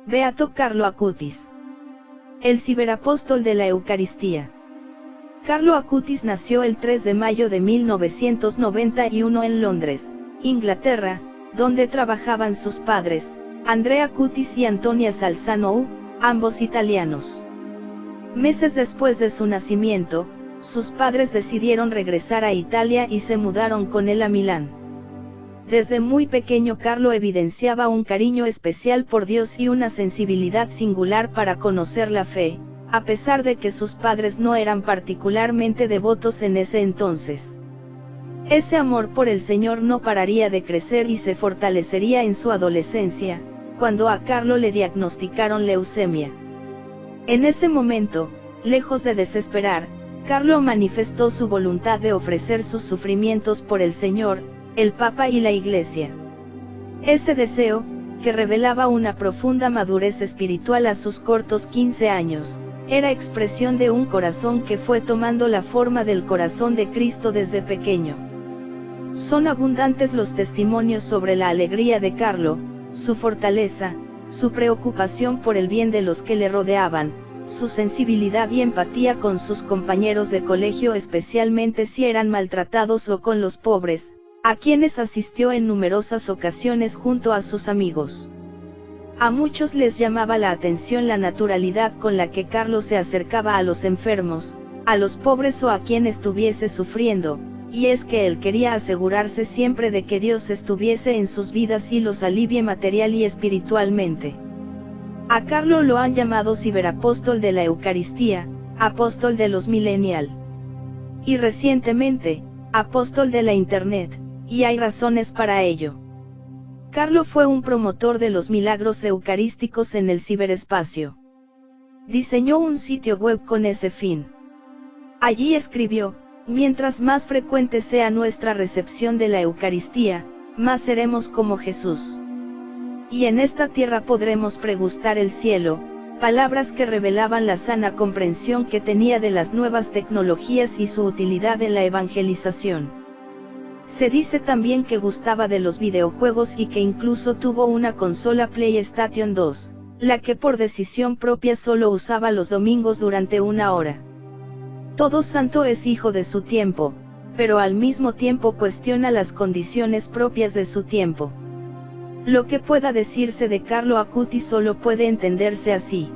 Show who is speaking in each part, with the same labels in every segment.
Speaker 1: Beato Carlo Acutis. El ciberapóstol de la Eucaristía. Carlo Acutis nació el 3 de mayo de 1991 en Londres, Inglaterra, donde trabajaban sus padres, Andrea Acutis y Antonia Salzano, ambos italianos. Meses después de su nacimiento, sus padres decidieron regresar a Italia y se mudaron con él a Milán. Desde muy pequeño Carlo evidenciaba un cariño especial por Dios y una sensibilidad singular para conocer la fe, a pesar de que sus padres no eran particularmente devotos en ese entonces. Ese amor por el Señor no pararía de crecer y se fortalecería en su adolescencia, cuando a Carlo le diagnosticaron leucemia. En ese momento, lejos de desesperar, Carlo manifestó su voluntad de ofrecer sus sufrimientos por el Señor, el Papa y la Iglesia. Ese deseo, que revelaba una profunda madurez espiritual a sus cortos 15 años, era expresión de un corazón que fue tomando la forma del corazón de Cristo desde pequeño. Son abundantes los testimonios sobre la alegría de Carlo, su fortaleza, su preocupación por el bien de los que le rodeaban, su sensibilidad y empatía con sus compañeros de colegio, especialmente si eran maltratados o con los pobres, a quienes asistió en numerosas ocasiones junto a sus amigos. A muchos les llamaba la atención la naturalidad con la que Carlo se acercaba a los enfermos, a los pobres o a quien estuviese sufriendo, y es que él quería asegurarse siempre de que Dios estuviese en sus vidas y los alivie material y espiritualmente. A Carlo lo han llamado ciberapóstol de la Eucaristía, apóstol de los millennial. Y recientemente, apóstol de la Internet, y hay razones para ello. Carlo fue un promotor de los milagros eucarísticos en el ciberespacio. Diseñó un sitio web con ese fin. Allí escribió: mientras más frecuente sea nuestra recepción de la Eucaristía, más seremos como Jesús. Y en esta tierra podremos pregustar el cielo, palabras que revelaban la sana comprensión que tenía de las nuevas tecnologías y su utilidad en la evangelización. Se dice también que gustaba de los videojuegos y que incluso tuvo una consola PlayStation 2, la que por decisión propia solo usaba los domingos durante 1 hora. Todo santo es hijo de su tiempo, pero al mismo tiempo cuestiona las condiciones propias de su tiempo. Lo que pueda decirse de Carlo Acutis solo puede entenderse así.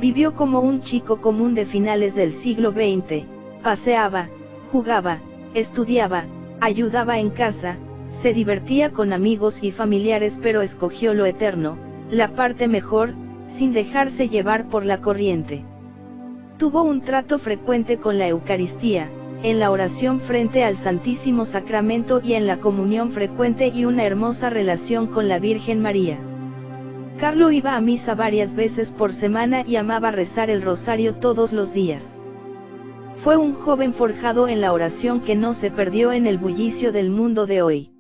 Speaker 1: Vivió como un chico común de finales del siglo XX, paseaba, jugaba, estudiaba, ayudaba en casa, se divertía con amigos y familiares, pero escogió lo eterno, la parte mejor, sin dejarse llevar por la corriente. Tuvo un trato frecuente con la Eucaristía, en la oración frente al Santísimo Sacramento y en la comunión frecuente, y una hermosa relación con la Virgen María. Carlo iba a misa varias veces por semana y amaba rezar el rosario todos los días. Fue un joven forjado en la oración que no se perdió en el bullicio del mundo de hoy.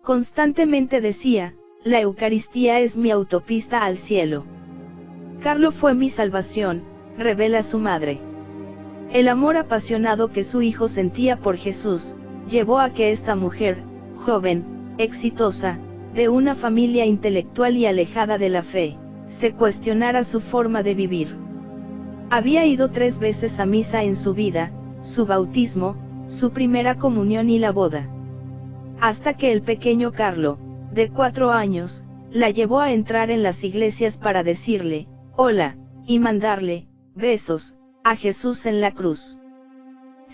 Speaker 1: Constantemente decía: la Eucaristía es mi autopista al cielo. Carlo fue mi salvación, revela su madre. El amor apasionado que su hijo sentía por Jesús, llevó a que esta mujer, joven, exitosa, de una familia intelectual y alejada de la fe, se cuestionara su forma de vivir. Había ido 3 veces a misa en su vida, su bautismo, su primera comunión y la boda. Hasta que el pequeño Carlo, de 4 años, la llevó a entrar en las iglesias para decirle: hola, y mandarle besos a Jesús en la cruz.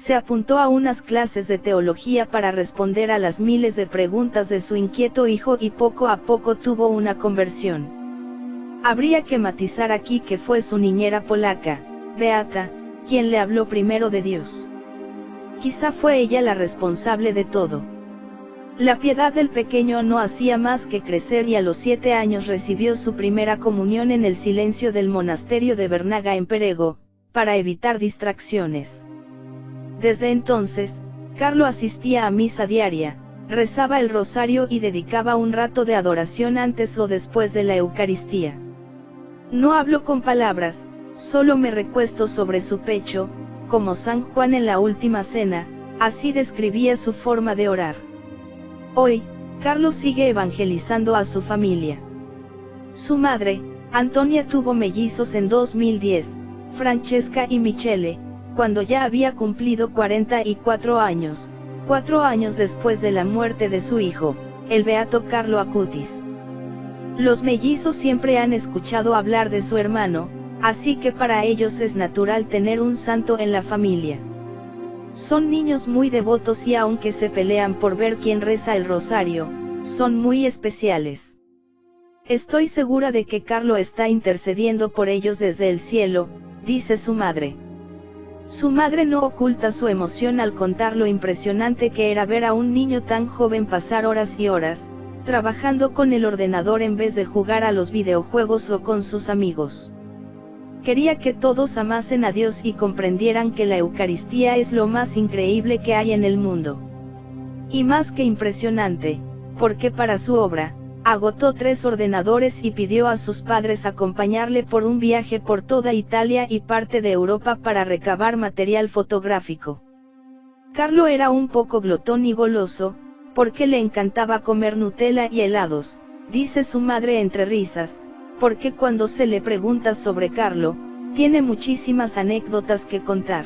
Speaker 1: Se apuntó a unas clases de teología para responder a las miles de preguntas de su inquieto hijo y poco a poco tuvo una conversión. Habría que matizar aquí que fue su niñera polaca, Beata, quien le habló primero de Dios. Quizá fue ella la responsable de todo. La piedad del pequeño no hacía más que crecer y a los 7 años recibió su primera comunión en el silencio del monasterio de Bernaga en Perego, para evitar distracciones. Desde entonces, Carlo asistía a misa diaria, rezaba el rosario y dedicaba un rato de adoración antes o después de la Eucaristía. No hablo con palabras, solo me recuesto sobre su pecho, como San Juan en la última cena, así describía su forma de orar. Hoy, Carlo sigue evangelizando a su familia. Su madre, Antonia tuvo mellizos en 2010, Francesca y Michele, cuando ya había cumplido 44 años, 4 años después de la muerte de su hijo, el beato Carlo Acutis. Los mellizos siempre han escuchado hablar de su hermano, así que para ellos es natural tener un santo en la familia. Son niños muy devotos y aunque se pelean por ver quién reza el rosario, son muy especiales. Estoy segura de que Carlo está intercediendo por ellos desde el cielo, dice su madre. Su madre no oculta su emoción al contar lo impresionante que era ver a un niño tan joven pasar horas y horas, trabajando con el ordenador en vez de jugar a los videojuegos o con sus amigos. Quería que todos amasen a Dios y comprendieran que la Eucaristía es lo más increíble que hay en el mundo. Y más que impresionante, porque para su obra, agotó 3 ordenadores y pidió a sus padres acompañarle por un viaje por toda Italia y parte de Europa para recabar material fotográfico. Carlo era un poco glotón y goloso, porque le encantaba comer Nutella y helados, dice su madre entre risas, porque cuando se le pregunta sobre Carlo, tiene muchísimas anécdotas que contar.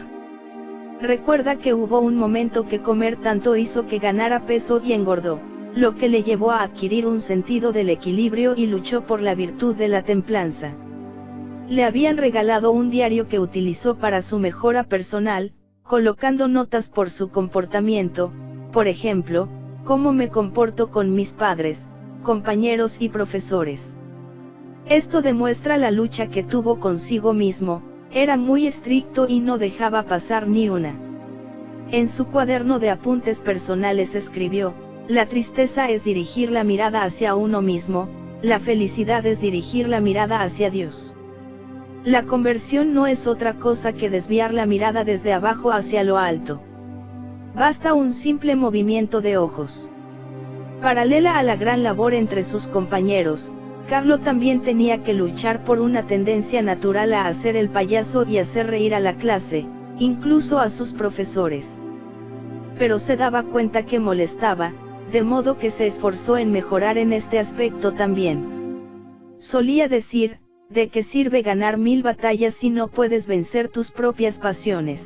Speaker 1: Recuerda que hubo un momento que comer tanto hizo que ganara peso y engordó, lo que le llevó a adquirir un sentido del equilibrio y luchó por la virtud de la templanza. Le habían regalado un diario que utilizó para su mejora personal, colocando notas por su comportamiento, por ejemplo, cómo me comporto con mis padres, compañeros y profesores. Esto demuestra la lucha que tuvo consigo mismo, era muy estricto y no dejaba pasar ni una. En su cuaderno de apuntes personales escribió: la tristeza es dirigir la mirada hacia uno mismo, la felicidad es dirigir la mirada hacia Dios. La conversión no es otra cosa que desviar la mirada desde abajo hacia lo alto. Basta un simple movimiento de ojos. Paralela a la gran labor entre sus compañeros, Carlo también tenía que luchar por una tendencia natural a hacer el payaso y hacer reír a la clase, incluso a sus profesores. Pero se daba cuenta que molestaba, de modo que se esforzó en mejorar en este aspecto también. Solía decir: ¿de qué sirve ganar 1000 batallas si no puedes vencer tus propias pasiones?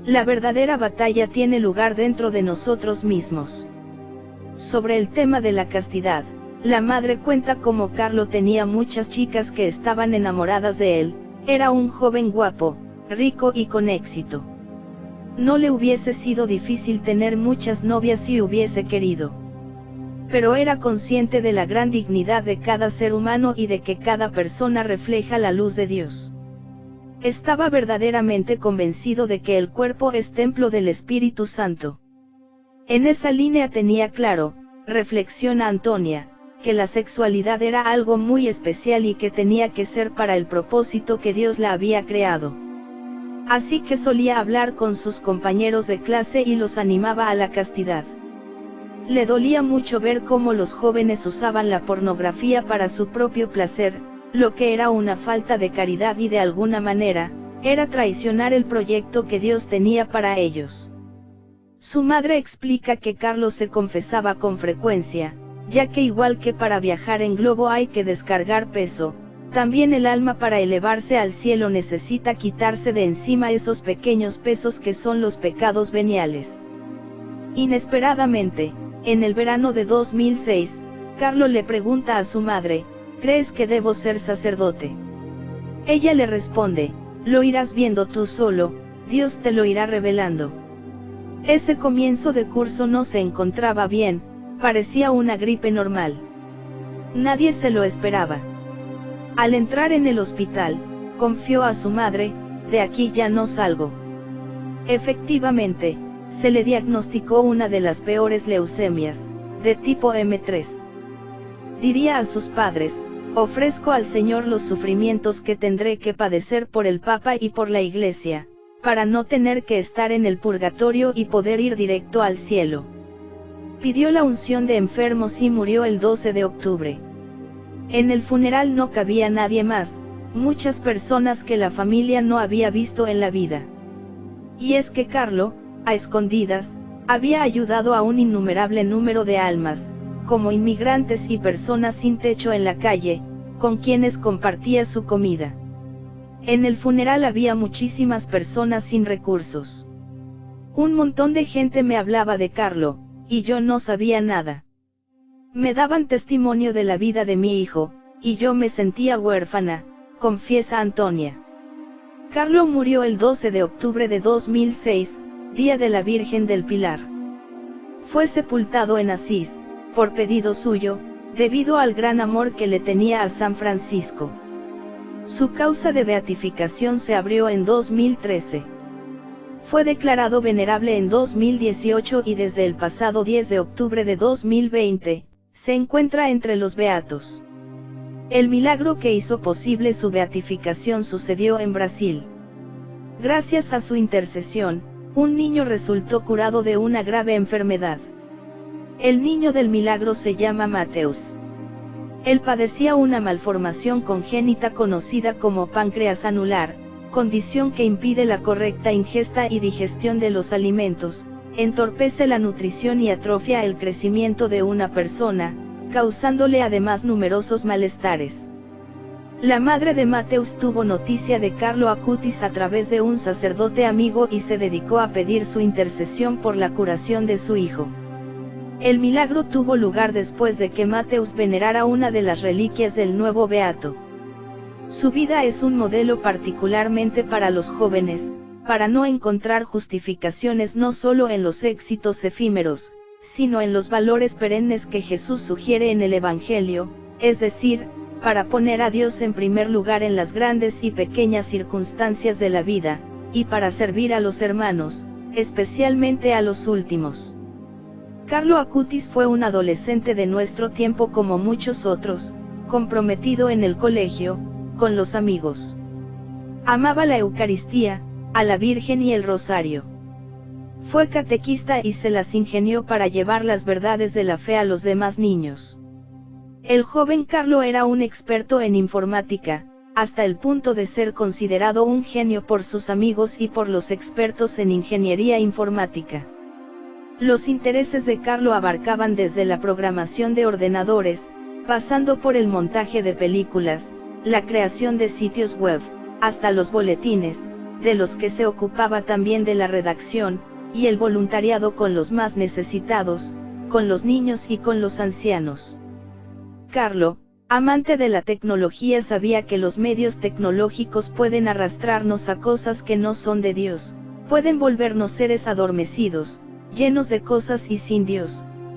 Speaker 1: La verdadera batalla tiene lugar dentro de nosotros mismos. Sobre el tema de la castidad, la madre cuenta cómo Carlo tenía muchas chicas que estaban enamoradas de él, era un joven guapo, rico y con éxito. No le hubiese sido difícil tener muchas novias si hubiese querido. Pero era consciente de la gran dignidad de cada ser humano y de que cada persona refleja la luz de Dios. Estaba verdaderamente convencido de que el cuerpo es templo del Espíritu Santo. En esa línea tenía claro, reflexiona Antonia, que la sexualidad era algo muy especial y que tenía que ser para el propósito que Dios la había creado. Así que solía hablar con sus compañeros de clase y los animaba a la castidad. Le dolía mucho ver cómo los jóvenes usaban la pornografía para su propio placer, lo que era una falta de caridad y de alguna manera, era traicionar el proyecto que Dios tenía para ellos. Su madre explica que Carlos se confesaba con frecuencia, ya que igual que para viajar en globo hay que descargar peso, también el alma para elevarse al cielo necesita quitarse de encima esos pequeños pesos que son los pecados veniales. Inesperadamente, en el verano de 2006, Carlo le pregunta a su madre: ¿crees que debo ser sacerdote? Ella le responde: lo irás viendo tú solo, Dios te lo irá revelando. Ese comienzo de curso no se encontraba bien, parecía una gripe normal. Nadie se lo esperaba. Al entrar en el hospital, confió a su madre: de aquí ya no salgo. Efectivamente, se le diagnosticó una de las peores leucemias, de tipo M3. Diría a sus padres: ofrezco al Señor los sufrimientos que tendré que padecer por el Papa y por la Iglesia, para no tener que estar en el purgatorio y poder ir directo al cielo. Pidió la unción de enfermos y murió el 12 de octubre. En el funeral no cabía nadie más, muchas personas que la familia no había visto en la vida. Y es que Carlo, a escondidas, había ayudado a un innumerable número de almas, como inmigrantes y personas sin techo en la calle, con quienes compartía su comida. En el funeral había muchísimas personas sin recursos. Un montón de gente me hablaba de Carlo, y yo no sabía nada. Me daban testimonio de la vida de mi hijo, y yo me sentía huérfana, confiesa Antonia. Carlo murió el 12 de octubre de 2006, día de la Virgen del Pilar. Fue sepultado en Asís, por pedido suyo, debido al gran amor que le tenía a San Francisco. Su causa de beatificación se abrió en 2013. Fue declarado venerable en 2018 y desde el pasado 10 de octubre de 2020, se encuentra entre los beatos. El milagro que hizo posible su beatificación sucedió en Brasil. Gracias a su intercesión, un niño resultó curado de una grave enfermedad. El niño del milagro se llama Mateus. Él padecía una malformación congénita conocida como páncreas anular, condición que impide la correcta ingesta y digestión de los alimentos, entorpece la nutrición y atrofia el crecimiento de una persona, causándole además numerosos malestares. La madre de Mateus tuvo noticia de Carlo Acutis a través de un sacerdote amigo y se dedicó a pedir su intercesión por la curación de su hijo. El milagro tuvo lugar después de que Mateus venerara una de las reliquias del nuevo beato. Su vida es un modelo particularmente para los jóvenes, para no encontrar justificaciones no solo en los éxitos efímeros, sino en los valores perennes que Jesús sugiere en el Evangelio, es decir, para poner a Dios en primer lugar en las grandes y pequeñas circunstancias de la vida, y para servir a los hermanos, especialmente a los últimos. Carlo Acutis fue un adolescente de nuestro tiempo como muchos otros, comprometido en el colegio, con los amigos. Amaba la Eucaristía, a la Virgen y el Rosario. Fue catequista y se las ingenió para llevar las verdades de la fe a los demás niños. El joven Carlo era un experto en informática, hasta el punto de ser considerado un genio por sus amigos y por los expertos en ingeniería informática. Los intereses de Carlo abarcaban desde la programación de ordenadores, pasando por el montaje de películas, la creación de sitios web, hasta los boletines, de los que se ocupaba también de la redacción, y el voluntariado con los más necesitados, con los niños y con los ancianos. Carlo, amante de la tecnología, sabía que los medios tecnológicos pueden arrastrarnos a cosas que no son de Dios, pueden volvernos seres adormecidos, llenos de cosas y sin Dios,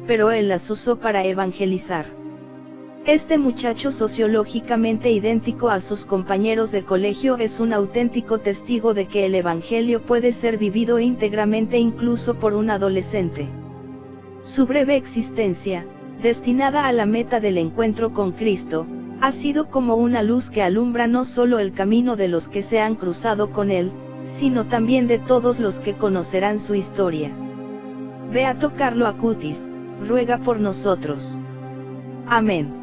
Speaker 1: pero él las usó para evangelizar. Este muchacho sociológicamente idéntico a sus compañeros de colegio es un auténtico testigo de que el Evangelio puede ser vivido íntegramente incluso por un adolescente. Su breve existencia, destinada a la meta del encuentro con Cristo, ha sido como una luz que alumbra no solo el camino de los que se han cruzado con él, sino también de todos los que conocerán su historia. Beato Carlo Acutis, ruega por nosotros. Amén.